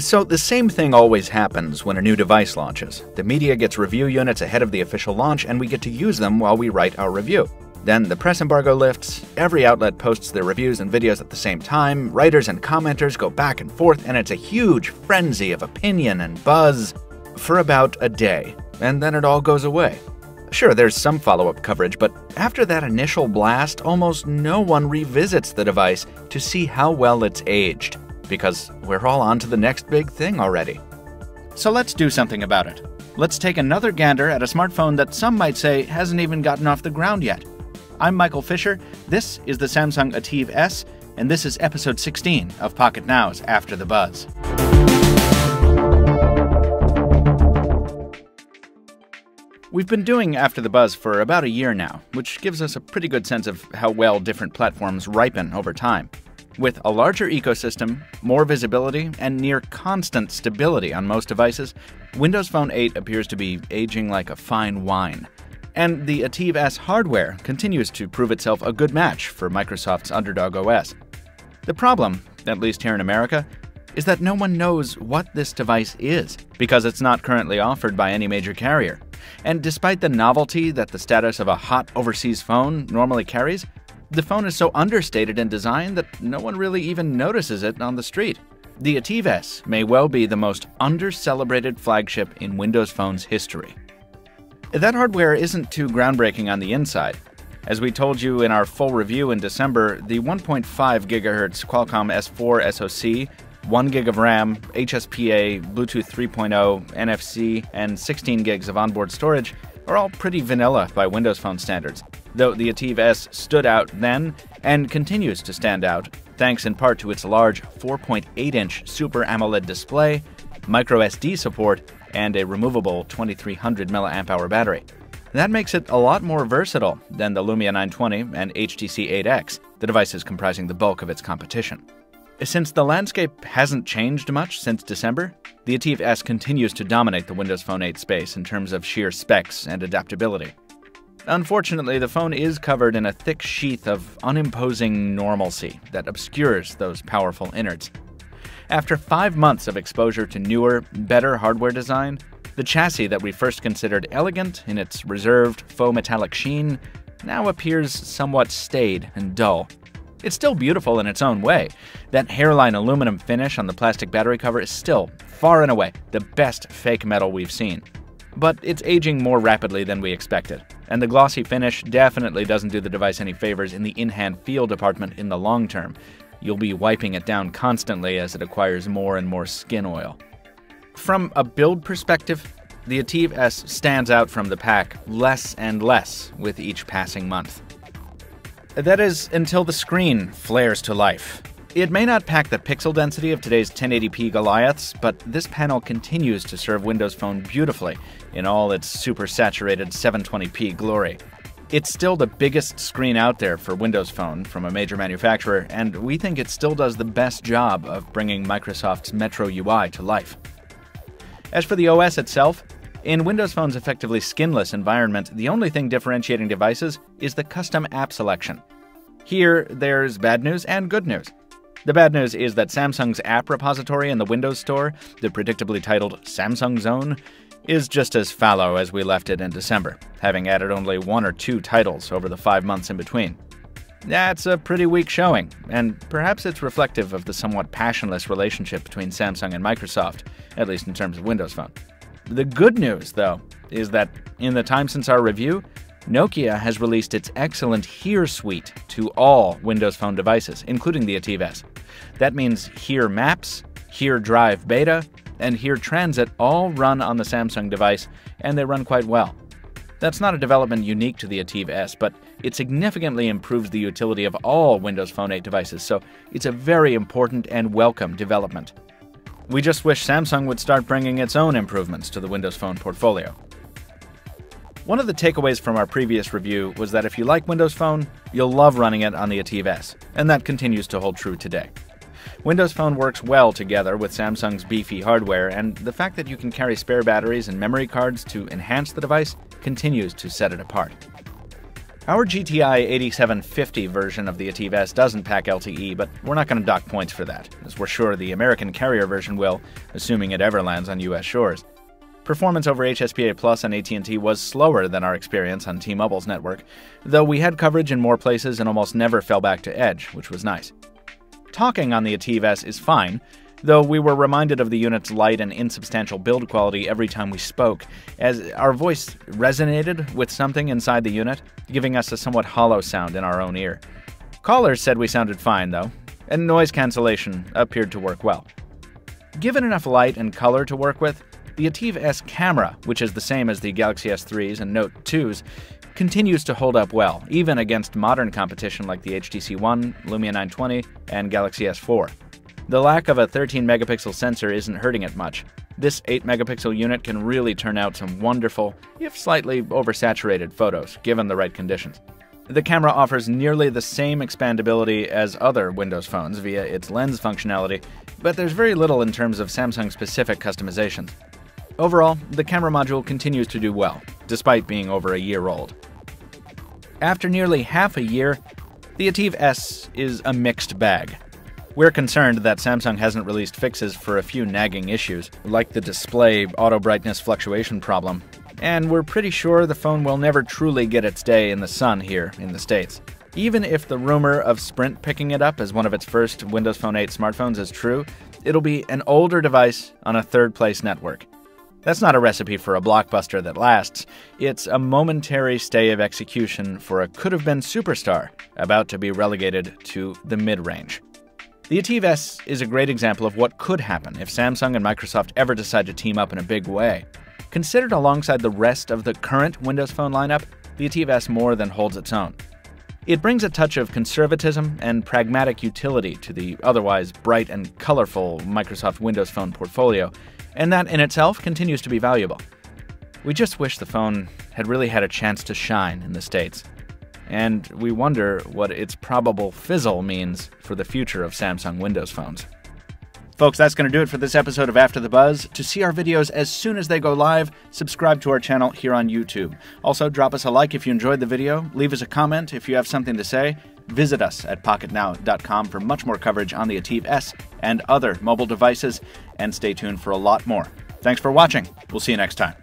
So the same thing always happens when a new device launches. The media gets review units ahead of the official launch, and we get to use them while we write our review. Then the press embargo lifts, every outlet posts their reviews and videos at the same time, writers and commenters go back and forth, and it's a huge frenzy of opinion and buzz for about a day, and then it all goes away. Sure, there's some follow-up coverage, but after that initial blast, almost no one revisits the device to see how well it's aged, because we're all on to the next big thing already. So let's do something about it. Let's take another gander at a smartphone that some might say hasn't even gotten off the ground yet. I'm Michael Fisher, this is the Samsung ATIV S, and this is episode 16 of Pocket Now's After the Buzz. We've been doing After the Buzz for about a year now, which gives us a pretty good sense of how well different platforms ripen over time. With a larger ecosystem, more visibility, and near constant stability on most devices, Windows Phone 8 appears to be aging like a fine wine. And the ATIV S hardware continues to prove itself a good match for Microsoft's underdog OS. The problem, at least here in America, is that no one knows what this device is, because it's not currently offered by any major carrier. And despite the novelty that the status of a hot overseas phone normally carries, the phone is so understated in design that no one really even notices it on the street. The ATIV S may well be the most under-celebrated flagship in Windows Phone's history. That hardware isn't too groundbreaking on the inside. As we told you in our full review in December, the 1.5 GHz Qualcomm S4 SoC, 1 GB of RAM, HSPA, Bluetooth 3.0, NFC, and 16 gigs of onboard storage are all pretty vanilla by Windows Phone standards, though the ATIV S stood out then and continues to stand out, thanks in part to its large 4.8-inch Super AMOLED display, microSD support, and a removable 2300 mAh battery. That makes it a lot more versatile than the Lumia 920 and HTC 8X, the devices comprising the bulk of its competition. Since the landscape hasn't changed much since December, the ATIV S continues to dominate the Windows Phone 8 space in terms of sheer specs and adaptability. Unfortunately, the phone is covered in a thick sheath of unimposing normalcy that obscures those powerful innards. After 5 months of exposure to newer, better hardware design, the chassis that we first considered elegant in its reserved faux metallic sheen now appears somewhat staid and dull. It's still beautiful in its own way. That hairline aluminum finish on the plastic battery cover is still, far and away, the best fake metal we've seen. But it's aging more rapidly than we expected, and the glossy finish definitely doesn't do the device any favors in the in-hand feel department in the long term. You'll be wiping it down constantly as it acquires more and more skin oil. From a build perspective, the ATIV S stands out from the pack less and less with each passing month. That is, until the screen flares to life. It may not pack the pixel density of today's 1080p Goliaths, but this panel continues to serve Windows Phone beautifully in all its super-saturated 720p glory. It's still the biggest screen out there for Windows Phone from a major manufacturer, and we think it still does the best job of bringing Microsoft's Metro UI to life. As for the OS itself, in Windows Phone's effectively skinless environment, the only thing differentiating devices is the custom app selection. Here, there's bad news and good news. The bad news is that Samsung's app repository in the Windows Store, the predictably titled Samsung Zone, is just as fallow as we left it in December, having added only 1 or 2 titles over the 5 months in between. That's a pretty weak showing, and perhaps it's reflective of the somewhat passionless relationship between Samsung and Microsoft, at least in terms of Windows Phone. The good news, though, is that in the time since our review, Nokia has released its excellent Here suite to all Windows Phone devices, including the ATIV S. That means Here Maps, Here Drive Beta, and Here Transit all run on the Samsung device, and they run quite well. That's not a development unique to the ATIV S, but it significantly improves the utility of all Windows Phone 8 devices, so it's a very important and welcome development. We just wish Samsung would start bringing its own improvements to the Windows Phone portfolio. One of the takeaways from our previous review was that if you like Windows Phone, you'll love running it on the ATIV S, and that continues to hold true today. Windows Phone works well together with Samsung's beefy hardware, and the fact that you can carry spare batteries and memory cards to enhance the device continues to set it apart. Our GTI 8750 version of the ATIV S doesn't pack LTE, but we're not going to dock points for that, as we're sure the American carrier version will, assuming it ever lands on US shores. Performance over HSPA Plus on AT&T was slower than our experience on T-Mobile's network, though we had coverage in more places and almost never fell back to edge, which was nice. Talking on the ATIV S is fine, though we were reminded of the unit's light and insubstantial build quality every time we spoke, as our voice resonated with something inside the unit, giving us a somewhat hollow sound in our own ear. Callers said we sounded fine, though, and noise cancellation appeared to work well. Given enough light and color to work with, the ATIV S camera, which is the same as the Galaxy S3s and Note 2s, continues to hold up well, even against modern competition like the HTC One, Lumia 920, and Galaxy S4. The lack of a 13-megapixel sensor isn't hurting it much. This 8-megapixel unit can really turn out some wonderful, if slightly oversaturated photos, given the right conditions. The camera offers nearly the same expandability as other Windows phones via its lens functionality, but there's very little in terms of Samsung-specific customizations. Overall, the camera module continues to do well, despite being over a year old. After nearly half a year, the ATIV S is a mixed bag. We're concerned that Samsung hasn't released fixes for a few nagging issues, like the display auto brightness fluctuation problem, and we're pretty sure the phone will never truly get its day in the sun here in the States. Even if the rumor of Sprint picking it up as one of its first Windows Phone 8 smartphones is true, it'll be an older device on a third-place network. That's not a recipe for a blockbuster that lasts. It's a momentary stay of execution for a could-have-been superstar about to be relegated to the mid-range. The ATIV S is a great example of what could happen if Samsung and Microsoft ever decide to team up in a big way. Considered alongside the rest of the current Windows Phone lineup, the ATIV S more than holds its own. It brings a touch of conservatism and pragmatic utility to the otherwise bright and colorful Microsoft Windows Phone portfolio, and that in itself continues to be valuable. We just wish the phone had really had a chance to shine in the States. And we wonder what its probable fizzle means for the future of Samsung Windows phones. Folks, that's going to do it for this episode of After the Buzz. To see our videos as soon as they go live, subscribe to our channel here on YouTube. Also, drop us a like if you enjoyed the video, leave us a comment if you have something to say, visit us at pocketnow.com for much more coverage on the ATIV S and other mobile devices, and stay tuned for a lot more. Thanks for watching. We'll see you next time.